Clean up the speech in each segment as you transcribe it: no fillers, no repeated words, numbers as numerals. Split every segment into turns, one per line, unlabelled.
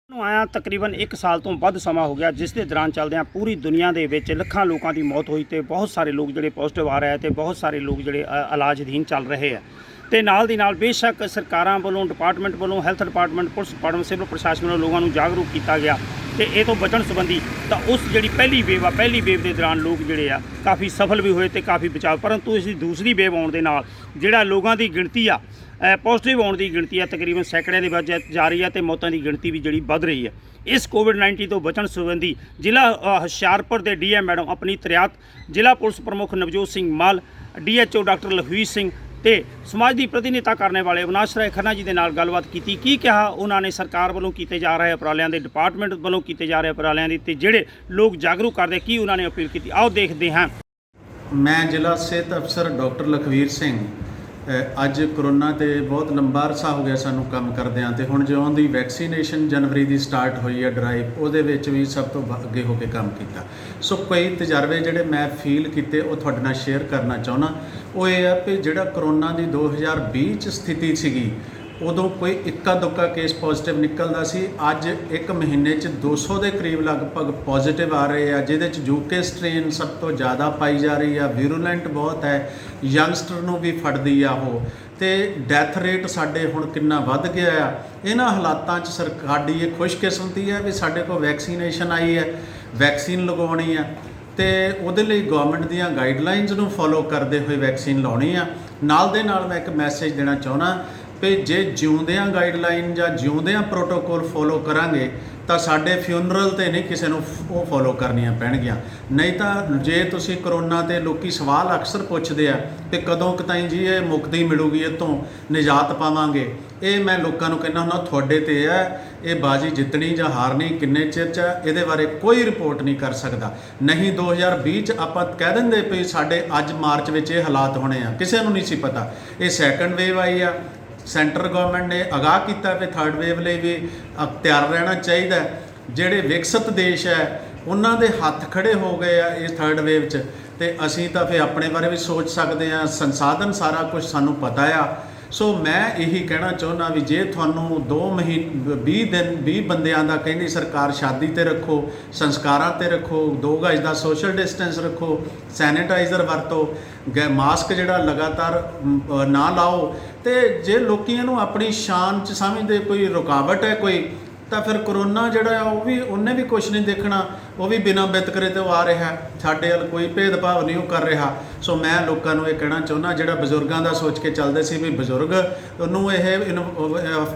ਨੂੰ ਆਇਆ ਤਕਰੀਬਨ 1 ਸਾਲ ਤੋਂ ਵੱਧ ਸਮਾਂ ਹੋ ਗਿਆ, ਜਿਸ ਦੇ ਦੌਰਾਨ ਚੱਲਦਿਆਂ ਪੂਰੀ ਦੁਨੀਆ ਦੇ ਵਿੱਚ ਲੱਖਾਂ ਲੋਕਾਂ ਦੀ ਮੌਤ ਹੋਈ ਤੇ ਬਹੁਤ ਸਾਰੇ ਲੋਕ ਜਿਹੜੇ ਪੋਜ਼ਿਟਿਵ ਆ ਰਹੇ ਤੇ ਬਹੁਤ ਸਾਰੇ ਲੋਕ ਜਿਹੜੇ ਇਲਾਜ ਅਧੀਨ ਚੱਲ ਰਹੇ ਆ। ਤੇ ਨਾਲ ਦੀ ਨਾਲ ਬੇਸ਼ੱਕ ਸਰਕਾਰਾਂ ਵੱਲੋਂ ਡਿਪਾਰਟਮੈਂਟ ਵੱਲੋਂ health department police department civil ਪ੍ਰਸ਼ਾਸਨ ਵੱਲੋਂ ਲੋਕਾਂ ਨੂੰ ਜਾਗਰੂਕ ਕੀਤਾ ਗਿਆ ਤੇ ਇਹ ਤੋਂ ਬਚਣ ਸੰਬੰਧੀ ਤਾਂ ਉਸ ਜਿਹੜੀ ਪਹਿਲੀ ਵੇਵ ਦੇ ਦੌਰਾਨ ਲੋਕ ਜਿਹੜੇ ਆ ਕਾਫੀ ਸਫਲ ਵੀ ਹੋਏ ਤੇ ਕਾਫੀ ਬਚਾਅ, ਪਰੰਤੂ ਇਸ ਦੀ ਦੂਸਰੀ ਵੇਵ ਆਉਣ ਦੇ ਨਾਲ ਜਿਹੜਾ ਲੋਕਾਂ ਦੀ ਗਿਣਤੀ ਆ ਪੋਜ਼ਿਟਿਵ ਆਉਣ ਦੀ ਗਿਣਤੀ ਆ ਤਕਰੀਬਨ ਸੈਂਕੜਿਆਂ ਦੇ ਵਿੱਚ ਜਾ ਰਹੀ ਹੈ ਤੇ ਮੌਤਾਂ ਦੀ ਗਿਣਤੀ ਵੀ ਜਿਹੜੀ ਵੱਧ ਰਹੀ ਹੈ। ਇਸ ਕੋਵਿਡ-19 ਤੋਂ ਬਚਣ ਸੰਬੰਧੀ ਜ਼ਿਲ੍ਹਾ ਹੁਸ਼ਿਆਰਪੁਰ ਦੇ ਡੀਐਮ ਮੈਡਮ ਅਪਨੀਤ ਰਿਆਤ, ਜ਼ਿਲ੍ਹਾ ਪੁਲਿਸ ਪ੍ਰਮੁੱਖ ਨਵਜੋਤ ਸਿੰਘ ਮਾਲ, ਡੀਐਚਓ ਡਾਕਟਰ ਲਖਵੀਰ ਸਿੰਘ ਤੇ ਸਮਾਜ ਦੀ ਪ੍ਰਤੀਨਿਧਤਾ ਕਰਨ ਵਾਲੇ ਅਵਿਨਾਸ਼ ਰਾਏ ਖੰਨਾ ਜੀ ਦੇ ਨਾਲ ਗੱਲਬਾਤ ਕੀਤੀ। ਕੀ ਕਿਹਾ ਉਹਨਾਂ ਨੇ ਸਰਕਾਰ ਵੱਲੋਂ ਕੀਤੇ ਜਾ ਰਹੇ ਉਪਰਾਲਿਆਂ ਦੇ, ਡਿਪਾਰਟਮੈਂਟ ਵੱਲੋਂ ਕੀਤੇ ਜਾ ਰਹੇ ਉਪਰਾਲਿਆਂ ਦੀ ਤੇ ਜਿਹੜੇ ਲੋਕ ਜਾਗਰੂਕ ਕਰਦੇ ਕੀ ਉਹਨਾਂ ਨੇ ਅਪੀਲ ਕੀਤੀ, ਆਓ ਦੇਖਦੇ ਹਾਂ।
ਮੈਂ ਜ਼ਿਲ੍ਹਾ ਸਿਹਤ ਅਫਸਰ ਡਾਕਟਰ ਲਖਵੀਰ ਸਿੰਘ ਅੱਜ ਕਰੋਨਾ ਤੇ ਬਹੁਤ ਲੰਬਾ ਅਰਸਾ ਹੋ ਗਿਆ ਸਾਨੂੰ ਕੰਮ ਕਰਦਿਆਂ ਤੇ ਹੁਣ ਜਿਉਂ ਦੀ ਵੈਕਸੀਨੇਸ਼ਨ ਜਨਵਰੀ ਦੀ ਸਟਾਰਟ ਹੋਈ ਹੈ ਡਰਾਈਵ, ਉਹਦੇ ਵਿੱਚ ਵੀ ਸਭ ਤੋਂ ਅੱਗੇ ਹੋ ਕੇ ਕੰਮ ਕੀਤਾ। ਸੋ ਕਈ ਤਜਰਬੇ ਜਿਹੜੇ ਮੈਂ ਫੀਲ ਕੀਤੇ ਉਹ ਤੁਹਾਡੇ ਨਾਲ ਸ਼ੇਅਰ ਕਰਨਾ ਚਾਹੁੰਦਾ। ਉਹ ਇਹ ਆ ਕਿ ਜਿਹੜਾ ਕਰੋਨਾ ਦੀ 2020 'ਚ ਸਥਿਤੀ ਸੀਗੀ ਉਦੋਂ ਕੋਈ ਇੱਕਾ ਦੁੱਕਾ ਕੇਸ ਪੋਜ਼ਿਟਿਵ ਨਿਕਲਦਾ ਸੀ। ਅੱਜ ਇੱਕ ਮਹੀਨੇ 'ਚ 200 ਦੇ ਕਰੀਬ ਲਗਭਗ ਪੋਜ਼ਿਟਿਵ ਆ ਰਹੇ ਆ, ਜਿਹਦੇ 'ਚ ਯੂਕੇ ਸਟ੍ਰੇਨ ਸਭ ਤੋਂ ਜ਼ਿਆਦਾ ਪਾਈ ਜਾ ਰਹੀ ਆ, ਵਿਰੂਲੈਂਟ ਬਹੁਤ ਹੈ, ਯੰਗਸਟਰ ਨੂੰ ਵੀ ਫੜਦੀ ਆ ਉਹ, ਤੇ ਡੈਥ ਰੇਟ ਸਾਡੇ ਹੁਣ ਕਿੰਨਾ ਵੱਧ ਗਿਆ ਆ। ਇਹਨਾਂ ਹਾਲਾਤਾਂ 'ਚ ਸਾਡੀ ਇਹ ਖੁਸ਼ਕਿਸਮਤੀ ਹੈ ਵੀ ਸਾਡੇ ਕੋਲ ਵੈਕਸੀਨੇਸ਼ਨ ਆਈ ਹੈ, ਵੈਕਸੀਨ ਲਗਾਉਣੀ ਆ ਤੇ ਉਹਦੇ ਲਈ ਗਵਰਨਮੈਂਟ ਦੀਆਂ ਗਾਈਡਲਾਈਨਸ ਨੂੰ ਫੋਲੋ ਕਰਦੇ ਹੋਏ ਵੈਕਸੀਨ ਲਾਉਣੀ ਆ। ਨਾਲ ਦੇ ਨਾਲ ਮੈਂ ਇੱਕ ਮੈਸੇਜ ਦੇਣਾ ਚਾਹੁੰਦਾ ਵੀ ਜੇ ਜਿਉਂਦਿਆਂ ਗਾਈਡਲਾਈਨ ਜਾਂ ਜਿਉਂਦਿਆਂ ਪ੍ਰੋਟੋਕੋਲ ਫੋਲੋ ਕਰਾਂਗੇ ਤਾਂ ਸਾਡੇ ਫਿਊਨਰਲ ਤੇ ਨਹੀਂ ਕਿਸੇ ਨੂੰ ਉਹ ਫੋਲੋ ਕਰਨੀਆਂ ਪੈਣਗੀਆਂ। ਨਹੀਂ ਤਾਂ ਜੇ ਤੁਸੀਂ ਕਰੋਨਾ ਤੇ ਲੋਕੀ ਸਵਾਲ ਅਕਸਰ ਪੁੱਛਦੇ ਆ ਕਿ ਕਦੋਂ ਕੁ ਤਾਈਂ ਜੀ ਇਹ ਮੁਕਤੀ ਮਿਲੂਗੀ, ਇਹ ਤੋਂ ਨਿਜਾਤ ਪਾਵਾਂਗੇ, ਇਹ ਮੈਂ ਲੋਕਾਂ ਨੂੰ ਕਹਿੰਦਾ ਹੁੰਦਾ ਤੁਹਾਡੇ ਤੇ ਹੈ ਇਹ ਬਾਜੀ ਜਿੱਤਣੀ ਜਾਂ ਹਾਰਨੀ ਕਿੰਨੇ ਚਿਰ 'ਚ, ਇਹਦੇ ਬਾਰੇ ਕੋਈ ਰਿਪੋਰਟ ਨਹੀਂ ਕਰ ਸਕਦਾ। ਨਹੀਂ 2020 'ਚ ਆਪਾਂ ਕਹਿ ਦਿੰਦੇ ਵੀ ਸਾਡੇ ਅੱਜ ਮਾਰਚ ਵਿੱਚ ਇਹ ਹਾਲਾਤ ਹੋਣੇ ਆ, ਕਿਸੇ ਨੂੰ ਨਹੀਂ ਸੀ ਪਤਾ। ਇਹ ਸੈਕੰਡ ਵੇਵ ਆਈ ਆ, ਸੈਂਟਰ ਗਵਰਨਮੈਂਟ ਨੇ ਅਗਾਹ ਕੀਤਾ ਵੀ ਥਰਡ ਵੇਵ ਲਈ ਵੀ ਤਿਆਰ ਰਹਿਣਾ ਚਾਹੀਦਾ। ਜਿਹੜੇ ਵਿਕਸਿਤ ਦੇਸ਼ ਹੈ ਉਹਨਾਂ ਦੇ ਹੱਥ ਖੜੇ ਹੋ ਗਏ ਆ ਇਸ ਥਰਡ ਵੇਵ 'ਚ, ਤੇ ਅਸੀਂ ਤਾਂ ਫਿਰ ਆਪਣੇ ਬਾਰੇ ਵੀ ਸੋਚ ਸਕਦੇ ਹਾਂ। ਸੰਸਾਧਨ ਸਾਰਾ ਕੁਝ ਸਾਨੂੰ ਪਤਾ ਆ। ਸੋ ਮੈਂ ਇਹੀ ਕਹਿਣਾ ਚਾਹੁੰਦਾ ਵੀ ਜੇ ਤੁਹਾਨੂੰ 2 ਮਹੀਨੇ 20 ਬੰਦਿਆਂ ਦਾ ਕਹਿੰਦੀ ਸਰਕਾਰ ਸ਼ਾਦੀ ਤੇ ਰੱਖੋ, ਸੰਸਕਾਰਾਂ ਤੇ ਰੱਖੋ, 2 ਗਜ ਦਾ ਸੋਸ਼ਲ ਡਿਸਟੈਂਸ ਰੱਖੋ, ਸੈਨੀਟਾਈਜ਼ਰ ਵਰਤੋ, ਮਾਸਕ ਜਿਹੜਾ ਲਗਾਤਾਰ ਨਾ ਲਾਓ, ਤੇ ਜੇ ਲੋਕੀ ਇਹਨੂੰ ਆਪਣੀ ਸ਼ਾਨ 'ਚ ਸਮਝਦੇ ਕੋਈ ਰੁਕਾਵਟ ਹੈ ਕੋਈ, ਤਾਂ ਫਿਰ ਕਰੋਨਾ ਜਿਹੜਾ ਆ ਉਹਨੇ ਵੀ ਕੁਛ ਨਹੀਂ ਦੇਖਣਾ, ਉਹ ਵੀ ਬਿਨਾਂ ਵਿਤਕਰੇ ਤੋਂ ਆ ਰਿਹਾ, ਸਾਡੇ ਵੱਲ ਕੋਈ ਭੇਦਭਾਵ ਨਹੀਂ ਉਹ ਕਰ ਰਿਹਾ। ਸੋ ਮੈਂ ਲੋਕਾਂ ਨੂੰ ਇਹ ਕਹਿਣਾ ਚਾਹੁੰਦਾ ਜਿਹੜਾ ਬਜ਼ੁਰਗਾਂ ਦਾ ਸੋਚ ਕੇ ਚੱਲਦੇ ਸੀ ਵੀ ਬਜ਼ੁਰਗ ਨੂੰ ਇਹ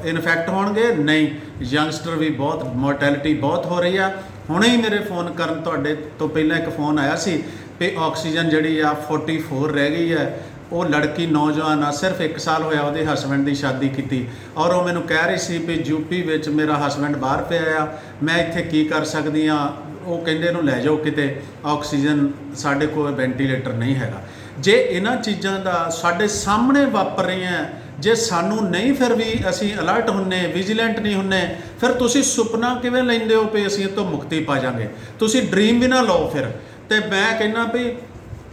ਇਨਫੈਕਟ ਹੋਣਗੇ, ਨਹੀਂ, ਯੰਗਸਟਰ ਵੀ ਬਹੁਤ ਮੋਰਟੈਲਿਟੀ ਬਹੁਤ ਹੋ ਰਹੀ ਆ। ਹੁਣੇ ਹੀ ਮੇਰੇ ਫੋਨ ਕਰਨ ਤੁਹਾਡੇ ਤੋਂ ਪਹਿਲਾਂ ਇੱਕ ਫੋਨ ਆਇਆ ਸੀ ਵੀ ਆਕਸੀਜਨ ਜਿਹੜੀ ਆ 44 ਰਹਿ ਗਈ ਹੈ। ਉਹ ਲੜਕੀ ਨੌਜਵਾਨ ਆ, ਸਿਰਫ 1 ਸਾਲ ਹੋਇਆ ਉਹਦੇ ਹਸਬੈਂਡ ਦੀ ਸ਼ਾਦੀ ਕੀਤੀ, ਔਰ ਉਹ ਮੈਨੂੰ ਕਹਿ ਰਹੀ ਸੀ ਵੀ ਯੂਪੀ ਵਿੱਚ ਮੇਰਾ ਹਸਬੈਂਡ ਬਾਹਰ ਪਿਆ ਆ, ਮੈਂ ਇੱਥੇ ਕੀ ਕਰ ਸਕਦੀ ਹਾਂ। ਉਹ ਕਹਿੰਦੇ ਇਹਨੂੰ ਲੈ ਜਾਓ ਕਿਤੇ, ਆਕਸੀਜਨ ਸਾਡੇ ਕੋਲ ਵੈਂਟੀਲੇਟਰ ਨਹੀਂ ਹੈਗਾ। ਜੇ ਇਹਨਾਂ ਚੀਜ਼ਾਂ ਦਾ ਸਾਡੇ ਸਾਹਮਣੇ ਵਾਪਰ ਰਹੀਆਂ, ਜੇ ਸਾਨੂੰ ਨਹੀਂ ਫਿਰ ਵੀ ਅਸੀਂ ਅਲਰਟ ਹੁੰਨੇ, ਵਿਜੀਲੈਂਟ ਨਹੀਂ ਹੁੰਨੇ, ਫਿਰ ਤੁਸੀਂ ਸੁਪਨਾ ਕਿਵੇਂ ਲੈਂਦੇ ਹੋ ਵੀ ਅਸੀਂ ਇਹ ਤੋਂ ਮੁਕਤੀ ਪਾ ਜਾਵਾਂਗੇ? ਤੁਸੀਂ ਡਰੀਮ ਵੀ ਨਾ ਲਓ ਫਿਰ। ਤੇ ਮੈਂ ਕਹਿੰਦਾ ਵੀ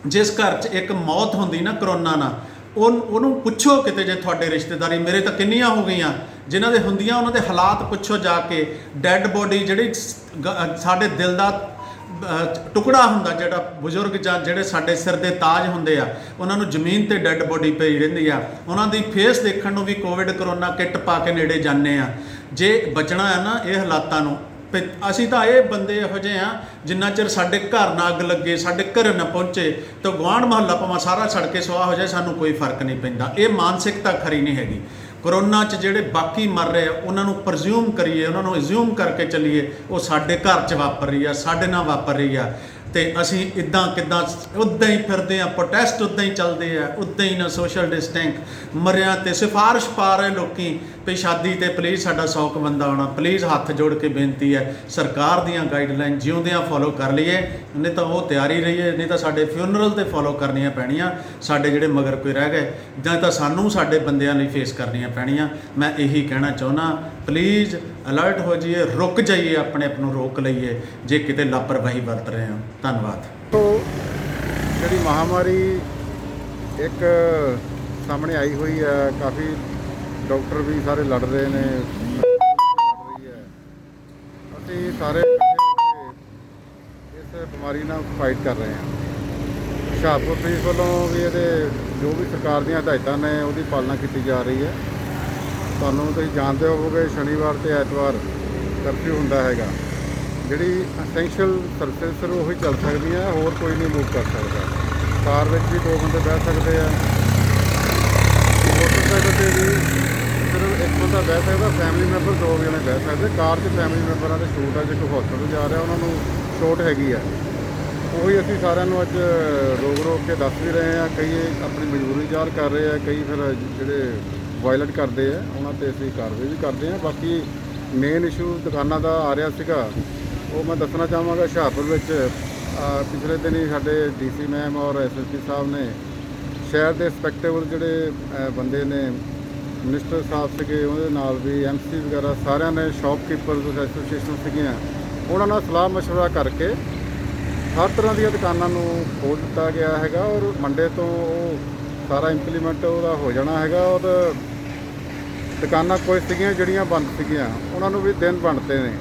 ਜਿਸ ਘਰ 'ਚ ਇੱਕ ਮੌਤ ਹੁੰਦੀ ਨਾ ਕਰੋਨਾ ਨਾਲ, ਉਹਨੂੰ ਪੁੱਛੋ ਕਿਤੇ, ਜੇ ਤੁਹਾਡੇ ਰਿਸ਼ਤੇਦਾਰੀ, ਮੇਰੇ ਤਾਂ ਕਿੰਨੀਆਂ ਹੋ ਗਈਆਂ ਜਿਨ੍ਹਾਂ ਦੇ ਹੁੰਦੀਆਂ, ਉਹਨਾਂ ਦੇ ਹਾਲਾਤ ਪੁੱਛੋ ਜਾ ਕੇ। ਡੈੱਡ ਬੋਡੀ ਜਿਹੜੀ ਸਾਡੇ ਦਿਲ ਦਾ ਟੁਕੜਾ ਹੁੰਦਾ, ਜਿਹੜਾ ਬਜ਼ੁਰਗ ਜਾਂ ਜਿਹੜੇ ਸਾਡੇ ਸਿਰ ਦੇ ਤਾਜ ਹੁੰਦੇ ਆ, ਉਹਨਾਂ ਨੂੰ ਜ਼ਮੀਨ ਤੇ ਡੈੱਡ ਬੋਡੀ ਪਈ ਰਹਿੰਦੀ ਆ, ਉਹਨਾਂ ਦੀ ਫੇਸ ਦੇਖਣ ਨੂੰ ਵੀ ਕੋਵਿਡ ਕਰੋਨਾ ਕਿੱਟ ਪਾ ਕੇ ਨੇੜੇ ਜਾਂਦੇ ਆ। ਜੇ ਬਚਣਾ ਹੈ ਨਾ ਇਹ ਹਾਲਾਤਾਂ ਨੂੰ, ਅਸੀਂ ਤਾਂ ਇਹ ਬੰਦੇ ਇਹੋ ਜਿਹੇ ਆ ਜਿੰਨਾ ਚਿਰ ਸਾਡੇ ਘਰ ਨਾ ਅੱਗ ਲੱਗੇ, ਸਾਡੇ ਘਰ ਨਾ ਪਹੁੰਚੇ, ਤਾਂ ਗੁਆਂਢ ਮੁਹੱਲਾ ਭਾਵੇਂ ਸਾਰਾ ਸੜ ਕੇ ਸੁਆਹ ਹੋ ਜਾਏ, ਸਾਨੂੰ ਕੋਈ ਫਰਕ ਨਹੀਂ ਪੈਂਦਾ। ਇਹ ਮਾਨਸਿਕਤਾ ਖਰੀ ਨਹੀਂ ਹੈਗੀ। ਕਰੋਨਾ 'ਚ ਜਿਹੜੇ ਬਾਕੀ ਮਰ ਰਹੇ ਆ ਉਹਨਾਂ ਨੂੰ ਪ੍ਰਜ਼ਿਊਮ ਕਰੀਏ, ਉਹਨਾਂ ਨੂੰ ਅਜ਼ਿਊਮ ਕਰਕੇ ਚੱਲੀਏ ਉਹ ਸਾਡੇ ਘਰ 'ਚ ਵਾਪਰ ਰਹੀ ਆ, ਸਾਡੇ ਨਾਲ ਵਾਪਰ ਰਹੀ ਆ, ਤੇ ਅਸੀਂ ਇੱਦਾਂ ਕਿੱਦਾਂ ਉੱਦਾਂ ਹੀ ਫਿਰਦੇ ਆ, ਪ੍ਰੋਟੈਸਟ ਉੱਦਾਂ ਹੀ ਚੱਲਦੇ ਆ, ਉੱਦਾਂ ਹੀ ਨਾ ਸੋਸ਼ਲ ਡਿਸਟੈਂਸ ਮਰਿਆਂ ਤੇ ਸਿਫਾਰਿਸ਼ ਪਾ ਰਹੇ ਲੋਕੀ ਵੀ ਸ਼ਾਦੀ ਤੇ ਪਲੀਜ਼ ਸਾਡਾ 100 ਬੰਦਾ ਆਉਣਾ। ਪਲੀਜ਼ ਹੱਥ ਜੋੜ ਕੇ ਬੇਨਤੀ ਹੈ ਸਰਕਾਰ ਦੀਆਂ ਗਾਈਡਲਾਈਨ ਜਿਉਂਦਿਆਂ ਫੋਲੋ ਕਰ ਲਈਏ, ਨਹੀਂ ਤਾਂ ਉਹ ਤਿਆਰੀ ਰਹੀਏ, ਨਹੀਂ ਤਾਂ ਸਾਡੇ ਫਿਊਨਰਲ ਤੇ ਫੋਲੋ ਕਰਨੀਆਂ ਪੈਣੀਆਂ। ਸਾਡੇ ਜਿਹੜੇ ਮਗਰ ਕੋਈ ਰਹਿ ਗਏ ਜਾਂ ਤਾਂ ਸਾਨੂੰ ਸਾਡੇ ਬੰਦਿਆਂ ਲਈ ਫੇਸ ਕਰਨੀਆਂ ਪੈਣੀਆਂ। ਮੈਂ ਇਹੀ ਕਹਿਣਾ ਚਾਹੁੰਦਾ, ਪਲੀਜ਼ ਅਲਰਟ ਹੋ ਜਾਈਏ, ਰੁਕ ਜਾਈਏ, ਆਪਣੇ ਆਪ ਨੂੰ ਰੋਕ ਲਈਏ ਜੇ ਕਿਤੇ ਲਾਪਰਵਾਹੀ ਵਰਤ ਰਹੇ ਹਾਂ। ਧੰਨਵਾਦ।
ਤੋਂ ਜਿਹੜੀ ਮਹਾਮਾਰੀ ਇੱਕ ਸਾਹਮਣੇ ਆਈ ਹੋਈ ਹੈ, ਕਾਫੀ ਡਾਕਟਰ ਵੀ ਸਾਰੇ ਲੜ ਰਹੇ ਨੇ, ਲੜ ਰਹੀ ਹੈ, ਸਾਰੇ ਇਕੱਠੇ ਹੋ ਕੇ ਇਸ ਬਿਮਾਰੀ ਨਾਲ ਫਾਈਟ ਕਰ ਰਹੇ ਹਾਂ। ਹੁਸ਼ਿਆਰਪੁਰ ਪੁਲਿਸ ਵੱਲੋਂ ਵੀ ਇਹਦੇ ਜੋ ਵੀ ਸਰਕਾਰ ਦੀਆਂ ਹਦਾਇਤਾਂ ਨੇ ਉਹਦੀ ਪਾਲਣਾ ਕੀਤੀ ਜਾ ਰਹੀ ਹੈ। ਤੁਹਾਨੂੰ ਤੁਸੀਂ ਜਾਣਦੇ ਹੋਵੋਗੇ ਸ਼ਨੀਵਾਰ ਤੇ ਐਤਵਾਰ ਕਰਫਿਊ ਹੁੰਦਾ ਹੈਗਾ। ਜਿਹੜੀ ਅਸੈਂਸ਼ੀਅਲ ਸਰਵਿਸ ਸਿਰਫ ਉਹੀ ਚੱਲ ਸਕਦੀਆਂ, ਹੋਰ ਕੋਈ ਨਹੀਂ ਮੂਵ ਕਰ ਸਕਦਾ। ਕਾਰ ਵਿੱਚ ਵੀ 2 ਬੰਦੇ ਬਹਿ ਸਕਦੇ ਆ, ਮੋਟਰਸਾਈਕਲ 'ਤੇ ਵੀ ਸਿਰਫ ਇੱਕ ਬੰਦਾ ਬਹਿ ਸਕਦਾ, ਫੈਮਿਲੀ ਮੈਂਬਰ 2 ਜਣੇ ਬਹਿ ਸਕਦੇ। ਕਾਰ 'ਚ ਫੈਮਿਲੀ ਮੈਂਬਰਾਂ ਦੇ ਛੂਟ ਆ, ਜੇ ਕੋਈ ਹਸਪਤਾਲ ਜਾ ਰਿਹਾ ਉਹਨਾਂ ਨੂੰ ਛੋਟ ਹੈਗੀ ਆ। ਉਹੀ ਅਸੀਂ ਸਾਰਿਆਂ ਨੂੰ ਅੱਜ ਰੋਕ ਕੇ ਦੱਸ ਵੀ ਰਹੇ ਹਾਂ। ਕਈ ਆਪਣੀ ਮਜਬੂਰੀ ਜ਼ਾਹਰ ਕਰ ਰਹੇ ਆ, ਕਈ ਫਿਰ ਜਿਹੜੇ ਵਾਇਲਟ ਕਰਦੇ ਆ ਉਹਨਾਂ 'ਤੇ ਅਸੀਂ ਕਾਰਵਾਈ ਵੀ ਕਰਦੇ ਹਾਂ। ਬਾਕੀ ਮੇਨ ਇਸ਼ੂ ਦੁਕਾਨਾਂ ਦਾ ਆ ਰਿਹਾ ਸੀਗਾ, ਉਹ ਮੈਂ ਦੱਸਣਾ ਚਾਹਾਂਗਾ। ਹੁਸ਼ਿਆਰਪੁਰ ਵਿੱਚ ਪਿਛਲੇ ਦਿਨ ਹੀ ਸਾਡੇ ਡੀਸੀ ਮੈਮ ਔਰ ਐਸਐਸਪੀ ਸਾਹਿਬ ਨੇ ਸ਼ਹਿਰ ਦੇ ਰਿਸਪੈਕਟੇਬਲ ਜਿਹੜੇ ਬੰਦੇ ਨੇ, ਮਿਨਿਸਟਰ ਸਾਹਿਬ ਸੀਗੇ, ਉਹਦੇ ਨਾਲ ਵੀ ਐਮਸੀ ਵਗੈਰਾ ਸਾਰਿਆਂ ਨੇ, ਸ਼ਾਪਕੀਪਰਸ ਐਸੋਸੀਏਸ਼ਨ ਸੀਗੀਆਂ, ਉਹਨਾਂ ਨਾਲ ਸਲਾਹ ਮਸ਼ਵਰਾ ਕਰਕੇ ਹਰ ਤਰ੍ਹਾਂ ਦੀਆਂ ਦੁਕਾਨਾਂ ਨੂੰ ਖੋਲ੍ਹ ਦਿੱਤਾ ਗਿਆ ਹੈਗਾ। ਔਰ ਮੰਡੇ ਤੋਂ ਉਹ ਸਾਰਾ ਇੰਪਲੀਮੈਂਟ ਉਹਦਾ ਹੋ ਜਾਣਾ ਹੈਗਾ। ਔਰ ਦੁਕਾਨਾਂ ਕੋਈ ਸੀਗੀਆਂ ਜਿਹੜੀਆਂ ਬੰਦ ਸੀਗੀਆਂ, ਉਹਨਾਂ ਨੂੰ ਵੀ ਦਿਨ ਬਣਦੇ ਨੇ।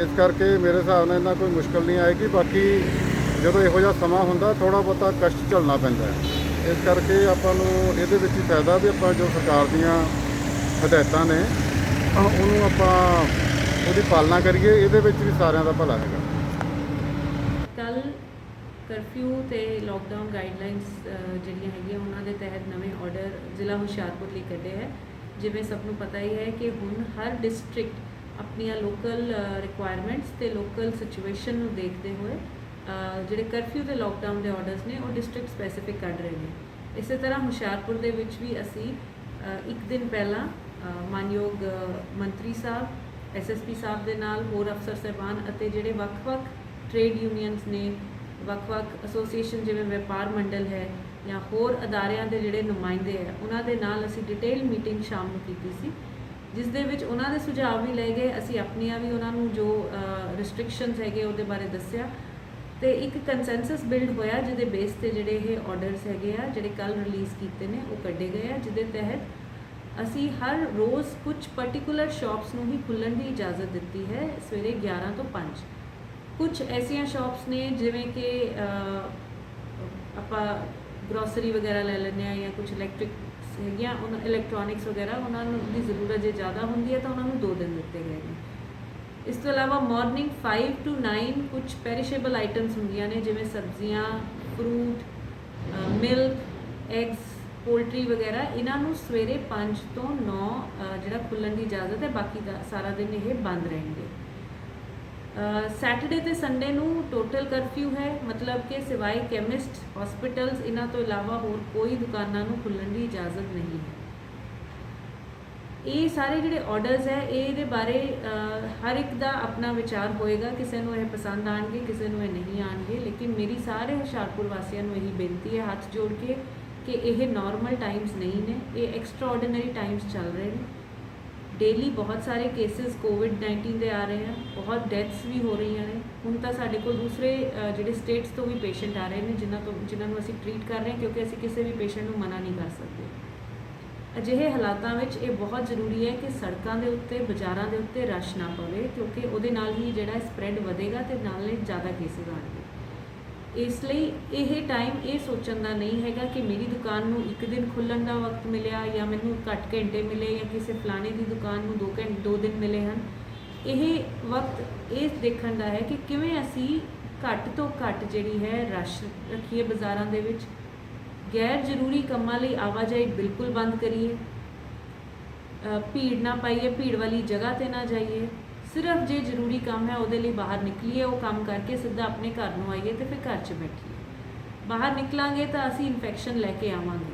ਇਸ ਕਰਕੇ ਮੇਰੇ ਹਿਸਾਬ ਨਾਲ ਇਹਨਾਂ ਕੋਈ ਮੁਸ਼ਕਲ ਨਹੀਂ ਆਏਗੀ। ਬਾਕੀ ਜਦੋਂ ਇਹੋ ਜਿਹਾ ਸਮਾਂ ਹੁੰਦਾ ਥੋੜ੍ਹਾ ਬਹੁਤਾ ਕਸ਼ਟ ਝੱਲਣਾ ਪੈਂਦਾ ਹੈ। ਇਸ ਕਰਕੇ ਆਪਾਂ ਨੂੰ ਇਹਦੇ ਵਿੱਚ ਹੀ ਫਾਇਦਾ ਵੀ ਆਪਾਂ ਜੋ ਸਰਕਾਰ ਦੀਆਂ ਹਦਾਇਤਾਂ ਨੇ ਉਹਨੂੰ ਆਪਾਂ ਉਹਦੀ ਪਾਲਣਾ ਕਰੀਏ। ਇਹਦੇ ਵਿੱਚ ਵੀ ਸਾਰਿਆਂ ਦਾ ਭਲਾ ਹੈਗਾ।
ਕੱਲ ਕਰਫਿਊ ਤੇ ਲੋਕਡਾਊਨ ਗਾਈਡਲਾਈਨਸ ਜਿਹੜੀਆਂ ਹੈਗੀਆਂ ਉਹਨਾਂ ਦੇ ਤਹਿਤ ਨਵੇਂ ਆਰਡਰ ਜ਼ਿਲ੍ਹਾ ਹੁਸ਼ਿਆਰਪੁਰ ਲਈ ਕੱਢੇ ਹੈ। ਜਿਵੇਂ ਸਭ ਨੂੰ ਪਤਾ ਹੀ ਹੈ ਕਿ ਹੁਣ ਹਰ ਡਿਸਟ੍ਰਿਕਟ ਆਪਣੀਆਂ ਲੋਕਲ ਰਿਕੁਆਇਰਮੈਂਟਸ ਤੇ ਲੋਕਲ ਸਿਚੁਏਸ਼ਨ ਨੂੰ ਦੇਖਦੇ ਹੋਏ ਜਿਹੜੇ ਕਰਫਿਊ ਤੇ ਲੋਕਡਾਊਨ ਦੇ ਆਰਡਰਸ ਨੇ ਉਹ ਡਿਸਟ੍ਰਿਕਟ ਸਪੈਸੀਫਿਕ ਕੱਢ ਰਹੇ ਨੇ। ਇਸੇ ਤਰ੍ਹਾਂ ਹੁਸ਼ਿਆਰਪੁਰ ਦੇ ਵਿੱਚ ਵੀ ਅਸੀਂ ਇੱਕ ਦਿਨ ਪਹਿਲਾਂ ਮਾਨਯੋਗ ਮੰਤਰੀ ਸਾਹਿਬ, ਐਸਐਸਪੀ ਸਾਹਿਬ ਦੇ ਨਾਲ ਹੋਰ ਅਫਸਰ ਸਾਹਿਬਾਨ ਅਤੇ ਜਿਹੜੇ ਵੱਖ-ਵੱਖ ਟ੍ਰੇਡ ਯੂਨੀਅਨਸ ਨੇ, ਵੱਖ-ਵੱਖ ਐਸੋਸੀਏਸ਼ਨ ਜਿਵੇਂ ਵਪਾਰ ਮੰਡਲ ਹੈ ਜਾਂ ਹੋਰ ਅਦਾਰਿਆਂ ਦੇ ਜਿਹੜੇ ਨੁਮਾਇੰਦੇ ਹੈ, ਉਹਨਾਂ ਦੇ ਨਾਲ ਅਸੀਂ ਡਿਟੇਲ ਮੀਟਿੰਗ ਸ਼ਾਮ ਨੂੰ ਕੀਤੀ ਸੀ, ਜਿਸ ਦੇ ਵਿੱਚ ਉਹਨਾਂ ਦੇ ਸੁਝਾਅ ਵੀ ਲਏ ਗਏ। ਅਸੀਂ ਆਪਣੀਆਂ ਵੀ ਉਹਨਾਂ ਨੂੰ ਜੋ ਰਿਸਟ੍ਰਿਕਸ਼ਨਸ ਹੈਗੇ ਉਹਦੇ ਬਾਰੇ ਦੱਸਿਆ ਤੇ ਇੱਕ ਕੰਸੈਂਸਸ ਬਿਲਡ ਹੋਇਆ, ਜਿਹਦੇ ਬੇਸ ਤੇ ਜਿਹੜੇ ਇਹ ਆਰਡਰਸ ਹੈਗੇ ਆ ਜਿਹੜੇ ਕੱਲ ਰਿਲੀਜ਼ ਕੀਤੇ ਨੇ ਉਹ ਕੱਢੇ ਗਏ ਆ, ਜਿਹਦੇ ਤਹਿਤ ਅਸੀਂ ਹਰ ਰੋਜ਼ ਕੁਝ ਪਾਰਟਿਕੂਲਰ ਸ਼ਾਪਸ ਨੂੰ ਹੀ ਖੁੱਲ੍ਹਣ ਦੀ ਇਜਾਜ਼ਤ ਦਿੱਤੀ ਹੈ ਸਵੇਰੇ 11 ਤੋਂ 5। ਕੁਝ ਐਸੀਆਂ ਸ਼ਾਪਸ ਨੇ ਜਿਵੇਂ ਕਿ ਆਪਾਂ ਗਰੋਸਰੀ ਵਗੈਰਾ ਲੈ ਲੈਂਦੇ ਹਾਂ ਜਾਂ ਕੁਝ ਇਲੈਕਟ੍ਰਿਕਸ ਹੈਗੀਆਂ, ਉਹਨਾਂ ਇਲੈਕਟ੍ਰੋਨਿਕਸ ਵਗੈਰਾ ਉਹਨਾਂ ਨੂੰ ਦੀ ਜ਼ਰੂਰਤ ਜੇ ਜ਼ਿਆਦਾ ਹੁੰਦੀ ਹੈ ਤਾਂ ਉਹਨਾਂ ਨੂੰ 2 ਦਿਨ ਦਿੱਤੇ ਗਏ ਨੇ। ਇਸ ਤੋਂ ਇਲਾਵਾ ਮਾਰਨਿੰਗ 5 to 9 ਕੁਝ ਪੈਰੀਸ਼ੇਬਲ ਆਈਟਮਸ ਹੁੰਦੀਆਂ ਨੇ ਜਿਵੇਂ ਸਬਜ਼ੀਆਂ, ਫਰੂਟ, ਮਿਲਕ, ਐਗਸ, ਪੋਲਟਰੀ ਵਗੈਰਾ, ਇਹਨਾਂ ਨੂੰ ਸਵੇਰੇ 5 ਤੋਂ 9 ਜਿਹੜਾ ਖੁੱਲ੍ਹਣ ਦੀ ਇਜਾਜ਼ਤ ਹੈ। ਬਾਕੀ ਦਾ ਸਾਰਾ ਦਿਨ ਇਹ ਬੰਦ ਰਹਿਣਗੇ। ਸੈਟਰਡੇ ਤੇ ਸੰਡੇ ਨੂੰ ਟੋਟਲ ਕਰਫਿਊ ਹੈ, ਮਤਲਬ ਕਿ ਸਿਵਾਏ ਕੈਮਿਸਟ, ਹਸਪੀਟਲਸ, ਇਹਨਾਂ ਤੋਂ ਇਲਾਵਾ ਹੋਰ ਕੋਈ ਦੁਕਾਨਾਂ ਨੂੰ ਖੁੱਲ੍ਹਣ ਦੀ ਇਜਾਜ਼ਤ ਨਹੀਂ ਹੈ। ਇਹ ਸਾਰੇ ਜਿਹੜੇ ਆਰਡਰਸ ਹੈ ਇਹਦੇ ਬਾਰੇ ਹਰ ਇੱਕ ਦਾ ਆਪਣਾ ਵਿਚਾਰ ਹੋਏਗਾ। ਕਿਸੇ ਨੂੰ ਇਹ ਪਸੰਦ ਆਉਣਗੇ, ਕਿਸੇ ਨੂੰ ਇਹ ਨਹੀਂ ਆਉਣਗੇ, ਲੇਕਿਨ ਮੇਰੀ ਸਾਰੇ ਹੁਸ਼ਿਆਰਪੁਰ ਵਾਸੀਆਂ ਨੂੰ ਇਹੀ ਬੇਨਤੀ ਹੈ ਹੱਥ ਜੋੜ ਕੇ ਕਿ ਇਹ ਨਾਰਮਲ ਟਾਈਮਸ ਨਹੀਂ ਨੇ, ਇਹ ਐਕਸਟਰਾ ਆਰਡੀਨਰੀ ਟਾਈਮਸ ਚੱਲ ਰਹੇ ਨੇ। ਡੇਲੀ ਬਹੁਤ ਸਾਰੇ ਕੇਸਿਸ ਕੋਵਿਡ-19 ਦੇ ਆ ਰਹੇ ਹਨ, ਬਹੁਤ ਡੈਥਸ ਵੀ ਹੋ ਰਹੀਆਂ ਨੇ। ਹੁਣ ਤਾਂ ਸਾਡੇ ਕੋਲ ਦੂਸਰੇ ਜਿਹੜੇ ਸਟੇਟਸ ਤੋਂ ਵੀ ਪੇਸ਼ੈਂਟ ਆ ਰਹੇ ਨੇ ਜਿਨ੍ਹਾਂ ਨੂੰ ਅਸੀਂ ਟ੍ਰੀਟ ਕਰ ਰਹੇ ਹਾਂ, ਕਿਉਂਕਿ ਅਸੀਂ ਕਿਸੇ ਵੀ ਪੇਸ਼ੈਂਟ ਨੂੰ ਮਨਾ ਨਹੀਂ ਕਰ ਸਕਦੇ। ਅਜਿਹੇ ਹਾਲਾਤਾਂ ਵਿੱਚ ਇਹ ਬਹੁਤ ਜ਼ਰੂਰੀ ਹੈ ਕਿ ਸੜਕਾਂ ਦੇ ਉੱਤੇ, ਬਾਜ਼ਾਰਾਂ ਦੇ ਉੱਤੇ ਰਸ਼ ਨਾ ਪਵੇ, ਕਿਉਂਕਿ ਉਹਦੇ ਨਾਲ ਹੀ ਜਿਹੜਾ ਸਪਰੈਡ ਵਧੇਗਾ ਤੇ ਨਾਲੇ ਜ਼ਿਆਦਾ ਕੇਸਿਸ ਆਉਣਗੇ। ਇਸ ਲਈ ਇਹ ਟਾਈਮ ਇਹ ਸੋਚਣ ਦਾ ਨਹੀਂ ਹੈਗਾ ਕਿ ਮੇਰੀ ਦੁਕਾਨ ਨੂੰ ਇੱਕ ਦਿਨ ਖੁੱਲ੍ਹਣ ਦਾ ਵਕਤ ਮਿਲਿਆ ਜਾਂ ਮੈਨੂੰ ਘੱਟ ਘੰਟੇ ਮਿਲੇ ਜਾਂ ਕਿਸੇ ਫਲਾਣੇ ਦੀ ਦੁਕਾਨ ਨੂੰ 2 ਦਿਨ ਮਿਲੇ ਹਨ। ਇਹ ਵਕਤ ਇਹ ਦੇਖਣ ਦਾ ਹੈ ਕਿ ਕਿਵੇਂ ਅਸੀਂ ਘੱਟ ਤੋਂ ਘੱਟ ਜਿਹੜੀ ਹੈ ਰਸ਼ ਰੱਖੀਏ ਬਾਜ਼ਾਰਾਂ ਦੇ ਵਿੱਚ, ਗੈਰ ਜ਼ਰੂਰੀ ਕੰਮਾਂ ਲਈ ਆਵਾਜਾਈ ਬਿਲਕੁਲ ਬੰਦ ਕਰੀਏ, ਭੀੜ ਨਾ ਪਾਈਏ, ਭੀੜ ਵਾਲੀ ਜਗ੍ਹਾ 'ਤੇ ਨਾ ਜਾਈਏ, ਸਿਰਫ ਜੇ ਜ਼ਰੂਰੀ ਕੰਮ ਹੈ ਉਹਦੇ ਲਈ ਬਾਹਰ ਨਿਕਲੀਏ, ਉਹ ਕੰਮ ਕਰਕੇ ਸਿੱਧਾ ਆਪਣੇ ਘਰ ਨੂੰ ਆਈਏ ਤੇ ਫਿਰ ਘਰ 'ਚ ਬੈਠੀਏ। ਬਾਹਰ ਨਿਕਲਾਂਗੇ ਤਾਂ ਅਸੀਂ ਇਨਫੈਕਸ਼ਨ ਲੈ ਕੇ ਆਵਾਂਗੇ।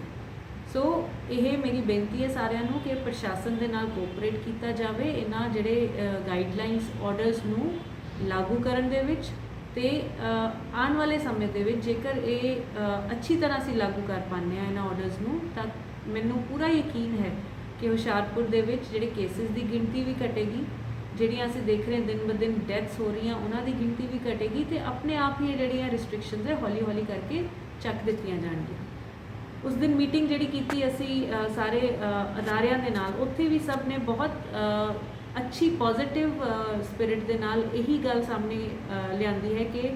ਸੋ ਇਹ ਮੇਰੀ ਬੇਨਤੀ ਹੈ ਸਾਰਿਆਂ ਨੂੰ ਕਿ ਪ੍ਰਸ਼ਾਸਨ ਦੇ ਨਾਲ ਕੋਆਪਰੇਟ ਕੀਤਾ ਜਾਵੇ ਇਹਨਾਂ ਜਿਹੜੇ ਗਾਈਡਲਾਈਨਸ, ਆਰਡਰਸ ਨੂੰ ਲਾਗੂ ਕਰਨ ਦੇ ਵਿੱਚ, ਤੇ ਆਉਣ ਵਾਲੇ ਸਮੇਂ ਦੇ ਵਿੱਚ ਜੇਕਰ ਇਹ ਅੱਛੀ ਤਰ੍ਹਾਂ ਅਸੀਂ ਲਾਗੂ ਕਰ ਪਾਉਂਦੇ ਹਾਂ ਇਹਨਾਂ ਆਰਡਰਸ ਨੂੰ, ਤਾਂ ਮੈਨੂੰ ਪੂਰਾ ਯਕੀਨ ਹੈ ਕਿ ਹੁਸ਼ਿਆਰਪੁਰ ਦੇ ਵਿੱਚ ਜਿਹੜੇ ਕੇਸਿਸ ਦੀ ਗਿਣਤੀ ਵੀ ਘਟੇਗੀ, ਜਿਹੜੀਆਂ ਅਸੀਂ ਦੇਖ ਰਹੇ ਦਿਨ ਬ ਦਿਨ ਡੈਥਸ ਹੋ ਰਹੀਆਂ ਉਹਨਾਂ ਦੀ ਗਿਣਤੀ ਵੀ ਘਟੇਗੀ ਤੇ ਆਪਣੇ ਆਪ ਹੀ ਜਿਹੜੀਆਂ ਰਿਸਟ੍ਰਿਕਸ਼ਨਸ ਹੈ ਹੌਲੀ ਹੌਲੀ ਕਰਕੇ ਚੱਕ ਦਿੱਤੀਆਂ ਜਾਣਗੀਆਂ। ਉਸ ਦਿਨ ਮੀਟਿੰਗ ਜਿਹੜੀ ਕੀਤੀ ਅਸੀਂ ਸਾਰੇ ਅਦਾਰਿਆਂ ਦੇ ਨਾਲ, ਉੱਥੇ ਵੀ ਸਭ ਨੇ ਬਹੁਤ ਅੱਛੀ ਪੋਜ਼ਿਟਿਵ ਸਪਿਰਿਟ ਦੇ ਨਾਲ ਇਹੀ ਗੱਲ ਸਾਹਮਣੇ ਲਿਆਂਦੀ ਹੈ ਕਿ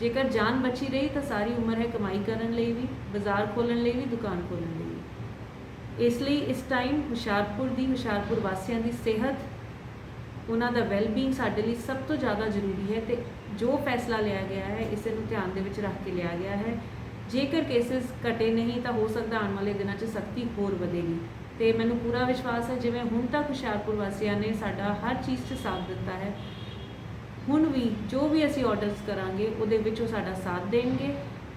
ਜੇਕਰ ਜਾਨ ਬਚੀ ਰਹੀ ਤਾਂ ਸਾਰੀ ਉਮਰ ਹੈ ਕਮਾਈ ਕਰਨ ਲਈ ਵੀ, ਬਾਜ਼ਾਰ ਖੋਲ੍ਹਣ ਲਈ ਵੀ, ਦੁਕਾਨ ਖੋਲ੍ਹਣ ਲਈ ਵੀ। ਇਸ ਲਈ ਇਸ ਟਾਈਮ ਹੁਸ਼ਿਆਰਪੁਰ ਵਾਸੀਆਂ ਦੀ ਸਿਹਤ, ਉਹਨਾਂ ਦਾ ਵੈਲਬੀਇੰਗ ਸਾਡੇ ਲਈ ਸਭ ਤੋਂ ਜ਼ਿਆਦਾ ਜ਼ਰੂਰੀ ਹੈ ਤੇ ਜੋ ਫੈਸਲਾ ਲਿਆ ਗਿਆ ਹੈ ਇਸੇ ਨੂੰ ਧਿਆਨ ਦੇ ਵਿੱਚ ਰੱਖ ਕੇ ਲਿਆ ਗਿਆ ਹੈ। ਜੇਕਰ ਕੇਸਿਸ ਘਟੇ ਨਹੀਂ ਤਾਂ ਹੋ ਸਕਦਾ ਆਉਣ ਵਾਲੇ ਦਿਨਾਂ 'ਚ ਸਖਤੀ ਹੋਰ ਵਧੇਗੀ ਤੇ ਮੈਨੂੰ ਪੂਰਾ ਵਿਸ਼ਵਾਸ ਹੈ ਜਿਵੇਂ ਹੁਣ ਤੱਕ ਹੁਸ਼ਿਆਰਪੁਰ ਵਾਸੀਆਂ ਨੇ ਸਾਡਾ ਹਰ ਚੀਜ਼ 'ਚ ਸਾਥ ਦਿੱਤਾ ਹੈ, ਹੁਣ ਵੀ ਜੋ ਵੀ ਅਸੀਂ ਆਰਡਰਸ ਕਰਾਂਗੇ ਉਹਦੇ ਵਿੱਚ ਉਹ ਸਾਡਾ ਸਾਥ ਦੇਣਗੇ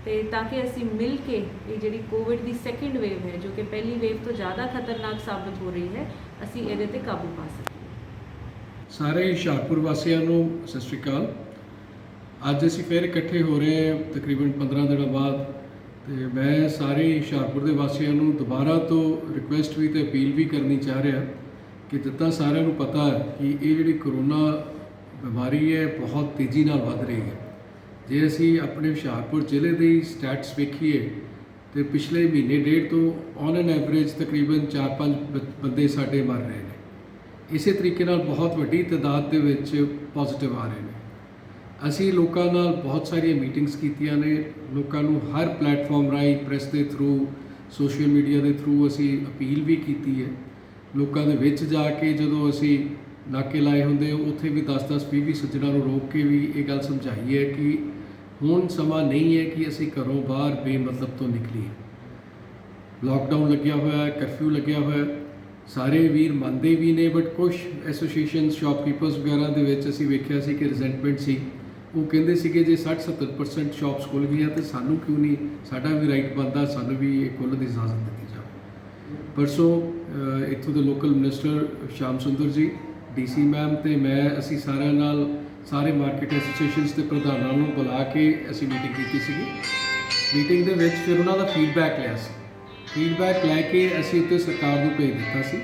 ਤੇ ਤਾਂ ਕਿ ਅਸੀਂ ਮਿਲ ਕੇ ਇਹ ਜਿਹੜੀ ਕੋਵਿਡ ਦੀ ਸੈਕਿੰਡ ਵੇਵ ਹੈ ਜੋ ਕਿ ਪਹਿਲੀ ਵੇਵ ਤੋਂ ਜ਼ਿਆਦਾ ਖਤਰਨਾਕ ਸਾਬਤ ਹੋ ਰਹੀ ਹੈ, ਅਸੀਂ ਇਹਦੇ ਤੇ ਕਾਬੂ ਪਾ ਸਕੀਏ।
ਸਾਰੇ ਹੁਸ਼ਿਆਰਪੁਰ ਵਾਸੀਆਂ ਨੂੰ ਸਤਿ ਸ਼੍ਰੀ ਅਕਾਲ। ਅੱਜ ਅਸੀਂ ਫਿਰ ਇਕੱਠੇ ਹੋ ਰਹੇ ਹਾਂ ਤਕਰੀਬਨ 15 ਦਿਨਾਂ ਬਾਅਦ ਤੇ ਮੈਂ ਸਾਰੇ ਹੁਸ਼ਿਆਰਪੁਰ ਦੇ ਵਾਸੀਆਂ ਨੂੰ ਦੁਬਾਰਾ ਤੋਂ ਰਿਕੁਐਸਟ ਵੀ ਤੇ ਅਪੀਲ ਵੀ ਕਰਨੀ ਚਾਹ ਰਿਹਾ ਕਿ ਜਿੱਦਾਂ ਸਾਰਿਆਂ ਨੂੰ ਪਤਾ ਹੈ ਕਿ ਇਹ ਜਿਹੜੀ ਕਰੋਨਾ ਬਿਮਾਰੀ ਹੈ ਬਹੁਤ ਤੇਜ਼ੀ ਨਾਲ ਵੱਧ ਰਹੀ ਹੈ। ਜੇ ਅਸੀਂ ਆਪਣੇ ਹੁਸ਼ਿਆਰਪੁਰ ਜ਼ਿਲ੍ਹੇ ਦੇ ਸਟੈਟਸ ਵੇਖੀਏ ਤੇ ਪਿਛਲੇ ਮਹੀਨੇ ਡੇਢ ਤੋਂ ਔਨ ਐਨ ਐਵਰੇਜ ਤਕਰੀਬਨ 4-5 ਬੰਦੇ ਸਾਡੇ ਮਰ ਰਹੇ ਨੇ। ਇਸੇ ਤਰੀਕੇ ਨਾਲ ਬਹੁਤ ਵੱਡੀ ਤਾਦਾਦ ਦੇ ਵਿੱਚ ਪੋਜ਼ਿਟਿਵ ਆ ਰਹੇ ਨੇ। ਅਸੀਂ ਲੋਕਾਂ ਨਾਲ ਬਹੁਤ ਸਾਰੀਆਂ ਮੀਟਿੰਗਸ ਕੀਤੀਆਂ ਨੇ, ਲੋਕਾਂ ਨੂੰ ਹਰ ਪਲੇਟਫਾਰਮ ਰਾਹੀਂ, ਪ੍ਰੈਸ ਦੇ ਥਰੂ, ਸੋਸ਼ਲ ਮੀਡੀਆ ਦੇ ਥਰੂ ਅਸੀਂ ਅਪੀਲ ਵੀ ਕੀਤੀ ਹੈ। ਲੋਕਾਂ ਦੇ ਵਿੱਚ ਜਾ ਕੇ ਜਦੋਂ ਅਸੀਂ ਨਾਕੇ ਲਾਏ ਹੁੰਦੇ ਉੱਥੇ ਵੀ 10-10, 20-20 ਸੱਜਣਾਂ ਨੂੰ ਰੋਕ ਕੇ ਵੀ ਇਹ ਗੱਲ ਸਮਝਾਈ ਹੈ ਕਿ ਹੁਣ ਸਮਾਂ ਨਹੀਂ ਹੈ ਕਿ ਅਸੀਂ ਘਰੋਂ ਬਾਹਰ ਬੇਮਤਲਬ ਤੋਂ ਨਿਕਲੀਏ। ਲਾਕਡਾਊਨ ਲੱਗਿਆ ਹੋਇਆ ਹੈ, ਕਰਫਿਊ ਲੱਗਿਆ ਹੋਇਆ ਹੈ, ਸਾਰੇ ਵੀਰ ਮੰਨਦੇ ਵੀ ਨੇ ਬਟ ਕੁਝ ਐਸੋਸੀਏਸ਼ਨ, ਸ਼ਾਪਕੀਪਰਸ ਵਗੈਰਾ ਦੇ ਵਿੱਚ ਅਸੀਂ ਵੇਖਿਆ ਸੀ ਕਿ ਰਿਜ਼ੈਂਟਮੈਂਟ ਸੀ। ਉਹ ਕਹਿੰਦੇ ਸੀਗੇ ਜੇ 60-70% ਸ਼ਾਪਸ ਖੁੱਲ੍ਹ ਗਈਆਂ ਤਾਂ ਸਾਨੂੰ ਕਿਉਂ ਨਹੀਂ, ਸਾਡਾ ਵੀ ਰਾਈਟ ਬਣਦਾ, ਸਾਨੂੰ ਵੀ ਇਹ ਖੋਲ੍ਹਣ ਦੀ ਇਜਾਜ਼ਤ ਦਿੱਤੀ ਜਾਵੇ। ਪਰਸੋਂ ਇੱਥੋਂ ਦੇ ਲੋਕਲ ਮਿਨਿਸਟਰ ਸ਼ਾਮ ਸੁੰਦਰ ਜੀ, ਡੀਸੀ ਮੈਮ ਤੇ ਮੈਂ ਅਸੀਂ ਸਾਰਿਆਂ ਨਾਲ ਸਾਰੇ ਮਾਰਕੀਟ ਐਸੋਸੀਏਸ਼ਨਸ ਦੇ ਪ੍ਰਧਾਨਾਂ ਨੂੰ ਬੁਲਾ ਕੇ ਅਸੀਂ ਮੀਟਿੰਗ ਕੀਤੀ ਸੀਗੀ। ਮੀਟਿੰਗ ਦੇ ਵਿੱਚ ਫਿਰ ਉਹਨਾਂ ਦਾ ਫੀਡਬੈਕ ਲਿਆ ਸੀ। ਫੀਡਬੈਕ ਲੈ ਕੇ ਅਸੀਂ ਉੱਤੇ ਸਰਕਾਰ ਨੂੰ ਭੇਜ ਦਿੱਤਾ ਸੀ।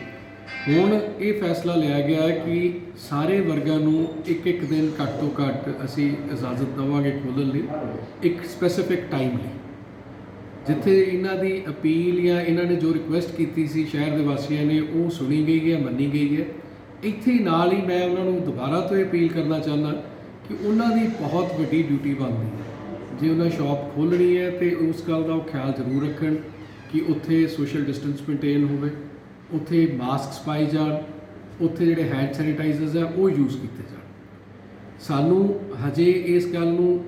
ਹੁਣ ਇਹ ਫੈਸਲਾ ਲਿਆ ਗਿਆ ਹੈ ਕਿ ਸਾਰੇ ਵਰਗਾਂ ਨੂੰ ਇੱਕ ਦਿਨ ਘੱਟ ਤੋਂ ਘੱਟ ਅਸੀਂ ਇਜਾਜ਼ਤ ਦੇਵਾਂਗੇ ਖੋਲ੍ਹਣ ਲਈ, ਇੱਕ ਸਪੈਸੀਫਿਕ ਟਾਈਮ ਲਈ। ਜਿੱਥੇ ਇਹਨਾਂ ਦੀ ਅਪੀਲ ਜਾਂ ਇਹਨਾਂ ਨੇ ਜੋ ਰਿਕੁਐਸਟ ਕੀਤੀ ਸੀ ਸ਼ਹਿਰ ਦੇ ਵਾਸੀਆਂ ਨੇ, ਉਹ ਸੁਣੀ ਗਈ ਹੈ, ਮੰਨੀ ਗਈ ਹੈ। ਇੱਥੇ ਨਾਲ ਹੀ ਮੈਂ ਉਹਨਾਂ ਨੂੰ ਦੁਬਾਰਾ ਤੋਂ ਇਹ ਅਪੀਲ ਕਰਨਾ ਚਾਹੁੰਦਾ ਕਿ ਉਹਨਾਂ ਦੀ ਬਹੁਤ ਵੱਡੀ ਡਿਊਟੀ ਬਣਦੀ ਹੈ। ਜੇ ਉਹਨਾਂ ਸ਼ਾਪ ਖੋਲ੍ਹਣੀ ਹੈ ਤੇ ਉਸ ਗੱਲ ਦਾ ਉਹ ਖਿਆਲ ਜ਼ਰੂਰ ਰੱਖਣ ਕਿ ਉੱਥੇ ਸੋਸ਼ਲ ਡਿਸਟੈਂਸ ਮੇਨਟੇਨ ਹੋਵੇ, ਉੱਥੇ ਮਾਸਕਸ ਪਾਏ ਜਾਣ, ਉੱਥੇ ਜਿਹੜੇ ਹੈਂਡ ਸੈਨੀਟਾਈਜ਼ਰਸ ਆ ਉਹ ਯੂਜ਼ ਕੀਤੇ ਜਾਣ। ਸਾਨੂੰ ਹਜੇ ਇਸ ਗੱਲ ਨੂੰ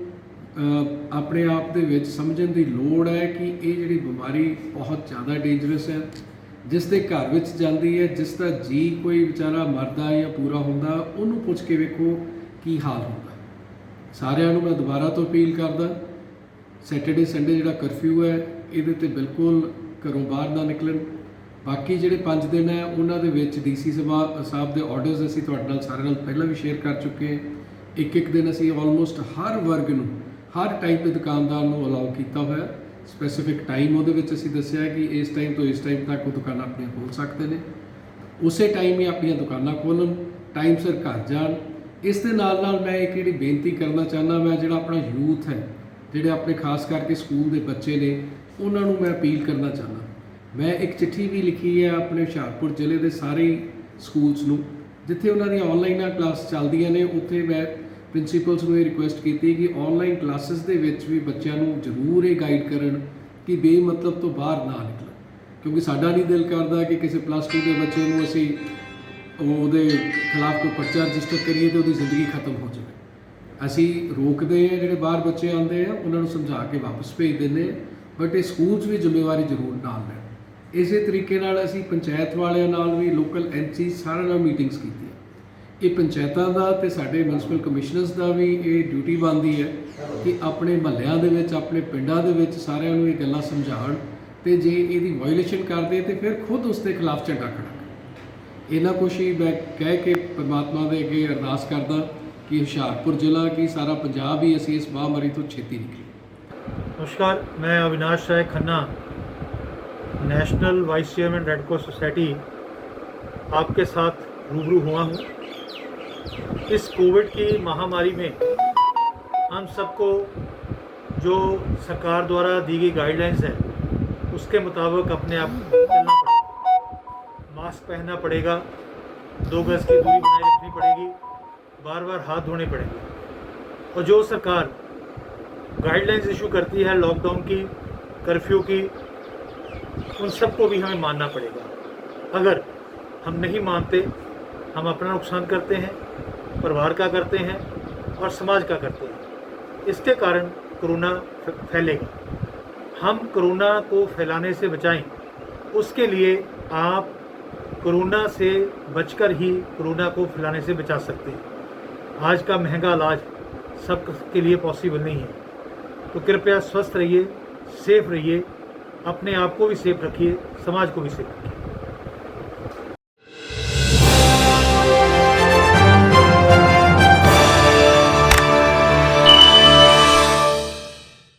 ਆਪਣੇ ਆਪ ਦੇ ਵਿੱਚ ਸਮਝਣ ਦੀ ਲੋੜ ਹੈ ਕਿ ਇਹ ਜਿਹੜੀ ਬਿਮਾਰੀ ਬਹੁਤ ਜ਼ਿਆਦਾ ਡੇਂਜਰਸ ਹੈ। ਜਿਸ ਦੇ ਘਰ ਵਿੱਚ ਜਾਂਦੀ ਹੈ, ਜਿਸ ਦਾ ਜੀ ਕੋਈ ਵਿਚਾਰਾ ਮਰਦਾ ਜਾਂ ਪੂਰਾ ਹੁੰਦਾ, ਉਹਨੂੰ ਪੁੱਛ ਕੇ ਵੇਖੋ ਕੀ ਹਾਲ ਹੁੰਦਾ। ਸਾਰਿਆਂ ਨੂੰ ਮੈਂ ਦੁਬਾਰਾ ਤੋਂ ਅਪੀਲ ਕਰਦਾ, ਸੈਟਰਡੇ ਸੰਡੇ ਜਿਹੜਾ ਕਰਫਿਊ ਹੈ ਇਹਦੇ 'ਤੇ ਬਿਲਕੁਲ ਘਰੋਂ ਬਾਹਰ ਨਾ ਨਿਕਲਣ। ਬਾਕੀ ਜਿਹੜੇ 5 ਦਿਨ ਹੈ ਉਹਨਾਂ ਦੇ ਵਿੱਚ ਡੀਸੀ ਸਾਹਿਬ ਦੇ ਆਰਡਰਸ ਅਸੀਂ ਤੁਹਾਡੇ ਨਾਲ ਸਾਰਿਆਂ ਨਾਲ ਪਹਿਲਾਂ ਵੀ ਸ਼ੇਅਰ ਕਰ ਚੁੱਕੇ ਹਾਂ। ਇੱਕ ਦਿਨ ਅਸੀਂ ਆਲਮੋਸਟ ਹਰ ਵਰਗ ਨੂੰ, ਹਰ ਟਾਈਪ ਦੇ ਦੁਕਾਨਦਾਰ ਨੂੰ ਅਲਾਉ ਕੀਤਾ ਹੋਇਆ। ਸਪੈਸੀਫਿਕ ਟਾਈਮ ਉਹਦੇ ਵਿੱਚ ਅਸੀਂ ਦੱਸਿਆ ਕਿ ਇਸ ਟਾਈਮ ਤੋਂ ਇਸ ਟਾਈਮ ਤੱਕ ਉਹ ਦੁਕਾਨਾਂ ਆਪਣੀਆਂ ਖੋਲ੍ਹ ਸਕਦੇ ਨੇ। ਉਸੇ ਟਾਈਮ ਹੀ ਆਪਣੀਆਂ ਦੁਕਾਨਾਂ ਖੋਲ੍ਹਣ, ਟਾਈਮ ਸਿਰ ਘਰ ਜਾਣ। ਇਸ ਦੇ ਨਾਲ ਨਾਲ ਮੈਂ ਇੱਕ ਜਿਹੜੀ ਬੇਨਤੀ ਕਰਨਾ ਚਾਹੁੰਦਾ, ਮੈਂ ਜਿਹੜਾ ਆਪਣਾ ਯੂਥ ਹੈ, ਜਿਹੜੇ ਆਪਣੇ ਖਾਸ ਕਰਕੇ ਸਕੂਲ ਦੇ ਬੱਚੇ ਨੇ, ਉਹਨਾਂ ਨੂੰ ਮੈਂ ਅਪੀਲ ਕਰਨਾ ਚਾਹੁੰਦਾ। ਮੈਂ ਇੱਕ ਚਿੱਠੀ ਵੀ ਲਿਖੀ ਹੈ ਆਪਣੇ ਹੁਸ਼ਿਆਰਪੁਰ ਜ਼ਿਲ੍ਹੇ ਦੇ ਸਾਰੇ ਸਕੂਲਸ ਨੂੰ, ਜਿੱਥੇ ਉਹਨਾਂ ਦੀਆਂ ਆਨਲਾਈਨ ਕਲਾਸ ਚੱਲਦੀਆਂ ਨੇ। ਉੱਥੇ ਮੈਂ ਪ੍ਰਿੰਸੀਪਲਸ ਨੂੰ ਇਹ ਰਿਕੁਐਸਟ ਕੀਤੀ ਕਿ ਆਨਲਾਈਨ ਕਲਾਸਿਸ ਦੇ ਵਿੱਚ ਵੀ ਬੱਚਿਆਂ ਨੂੰ ਜ਼ਰੂਰ ਇਹ ਗਾਈਡ ਕਰਨ ਕਿ ਬੇਮਤਲਬ ਤੋਂ ਬਾਹਰ ਨਾ ਨਿਕਲਣ, ਕਿਉਂਕਿ ਸਾਡਾ ਨਹੀਂ ਦਿਲ ਕਰਦਾ ਕਿ ਕਿਸੇ +2 ਦੇ ਬੱਚੇ ਨੂੰ ਅਸੀਂ ਉਹਦੇ ਖਿਲਾਫ ਕੋਈ ਪਰਚਾ ਰਜਿਸਟਰ ਕਰੀਏ ਤੇ ਉਹਦੀ ਜ਼ਿੰਦਗੀ ਖਤਮ ਹੋ ਜਾਵੇ। ਅਸੀਂ ਰੋਕਦੇ ਹਾਂ, ਜਿਹੜੇ ਬਾਹਰ ਬੱਚੇ ਆਉਂਦੇ ਆ ਉਹਨਾਂ ਨੂੰ ਸਮਝਾ ਕੇ ਵਾਪਸ ਭੇਜ ਦਿੰਦੇ ਹਾਂ, ਬਟ ਇਹ ਸਕੂਲ 'ਚ ਵੀ ਜ਼ਿੰਮੇਵਾਰੀ ਜ਼ਰੂਰ ਨਾਲ ਲੈਣ। ਇਸੇ ਤਰੀਕੇ ਨਾਲ ਅਸੀਂ ਪੰਚਾਇਤ ਵਾਲਿਆਂ ਨਾਲ ਵੀ, ਲੋਕਲ ਐਮਸੀ ਸਾਰਿਆਂ ਨਾਲ ਮੀਟਿੰਗਸ ਕੀਤੀਆਂ। ਇਹ ਪੰਚਾਇਤਾਂ ਦਾ ਤੇ ਸਾਡੇ ਮਿਊਨਿਸਪਲ ਕਮਿਸ਼ਨਰਸ ਦਾ ਵੀ ਇਹ ਡਿਊਟੀ ਬਣਦੀ ਹੈ ਕਿ ਆਪਣੇ ਮਹੱਲਿਆਂ ਦੇ ਵਿੱਚ, ਆਪਣੇ ਪਿੰਡਾਂ ਦੇ ਵਿੱਚ ਸਾਰਿਆਂ ਨੂੰ ਇਹ ਗੱਲਾਂ ਸਮਝਾਉਣ ਤੇ ਜੇ ਇਹਦੀ ਵਾਇਓਲੇਸ਼ਨ ਕਰਦੇ ਤੇ ਫਿਰ ਖੁਦ ਉਸ ਦੇ ਖਿਲਾਫ ਝੰਡਾ ਖੜਾ ਕਰਨ। ਇਹਨਾਂ ਕੁਛ ਹੀ ਮੈਂ ਕਹਿ ਕੇ ਪਰਮਾਤਮਾ ਦੇ ਅੱਗੇ ਅਰਦਾਸ ਕਰਦਾ ਕਿ ਹੁਸ਼ਿਆਰਪੁਰ ਜ਼ਿਲ੍ਹਾ ਕੀ ਸਾਰਾ ਪੰਜਾਬ ਹੀ ਅਸੀਂ ਇਸ ਮਹਾਂਮਾਰੀ ਤੋਂ ਛੇਤੀ ਨਿਕਲੀਏ।
नमस्कार, मैं Avinash Rai Khanna, national vice chairman Red Cross Society आपके साथ रूबरू हुआ हूँ। इस कोविड की महामारी में हम सबको जो सरकार द्वारा दी गई गाइडलाइंस है उसके मुताबिक अपने आप चलना पड़ेगा। मास्क पहनना पड़ेगा, 2 गज की दूरी बनाए रखनी पड़ेगी, बार बार हाथ धोने पड़ेंगे। और जो सरकार गाइडलाइंस इशू करती है लॉकडाउन की, कर्फ्यू की, उन सबको भी हमें मानना पड़ेगा। अगर हम नहीं मानते, हम अपना नुकसान करते हैं, परिवार का करते हैं और समाज का करते हैं। इसके कारण कोरोना फैलेगा। हम कोरोना को फैलाने से बचाएं, उसके लिए आप कोरोना से बचकर ही कोरोना को फैलाने से बचा सकते हैं। आज का महंगा इलाज सबके लिए पॉसिबल नहीं है, तो कृपया स्वस्थ रहिए, सेफ रहिए, अपने आप को भी सेफ रखिए, समाज को भी सेफ रखिए।